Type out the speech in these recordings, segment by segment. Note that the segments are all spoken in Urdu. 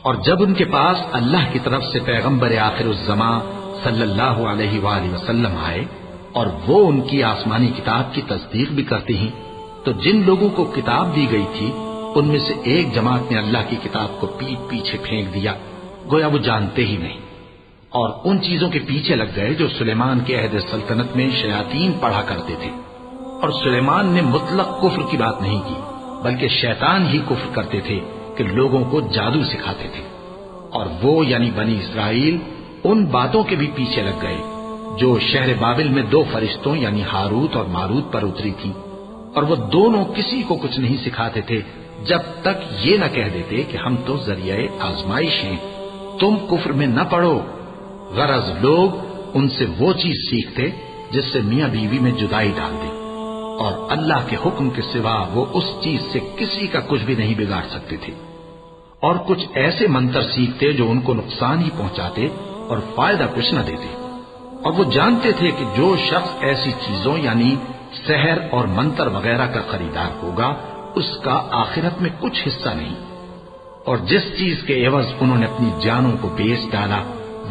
اور جب ان کے پاس اللہ کی طرف سے پیغمبر آخر الزماں صلی اللہ علیہ وآلہ وسلم آئے اور وہ ان کی آسمانی کتاب کی تصدیق بھی کرتے ہیں، تو جن لوگوں کو کتاب دی گئی تھی ان میں سے ایک جماعت نے اللہ کی کتاب کو پیٹ پیچھے پھینک دیا، گویا وہ جانتے ہی نہیں، اور ان چیزوں کے پیچھے لگ گئے جو سلیمان کے عہد سلطنت میں شیاطین پڑھا کرتے تھے۔ اور سلیمان نے مطلق کفر کی بات نہیں کی، بلکہ شیطان ہی کفر کرتے تھے کہ لوگوں کو جادو سکھاتے تھے، اور وہ یعنی بنی اسرائیل ان باتوں کے بھی پیچھے لگ گئے جو شہر بابل میں دو فرشتوں یعنی ہاروت اور ماروت پر اتری تھی، اور وہ دونوں کسی کو کچھ نہیں سکھاتے تھے جب تک یہ نہ کہہ دیتے کہ ہم تو ذریعہ آزمائش ہیں، تم کفر میں نہ پڑو۔ غرض لوگ ان سے وہ چیز سیکھتے جس سے میاں بیوی میں جدائی ڈال دے، اور اللہ کے حکم کے سوا وہ اس چیز سے کسی کا کچھ بھی نہیں بگاڑ سکتے تھے، اور کچھ ایسے منتر سیکھتے جو ان کو نقصان ہی پہنچاتے اور فائدہ کچھ نہ دیتے، اور وہ جانتے تھے کہ جو شخص ایسی چیزوں یعنی سحر اور منتر وغیرہ کا خریدار ہوگا اس کا آخرت میں کچھ حصہ نہیں، اور جس چیز کے عوض انہوں نے اپنی جانوں کو بیچ ڈالا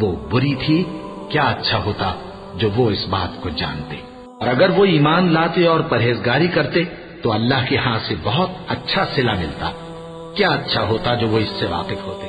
وہ بری تھی، کیا اچھا ہوتا جو وہ اس بات کو جانتے، اور اگر وہ ایمان لاتے اور پرہیزگاری کرتے تو اللہ کے ہاں سے بہت اچھا صلہ ملتا، کیا اچھا ہوتا جو وہ اس سے واقف ہوتے۔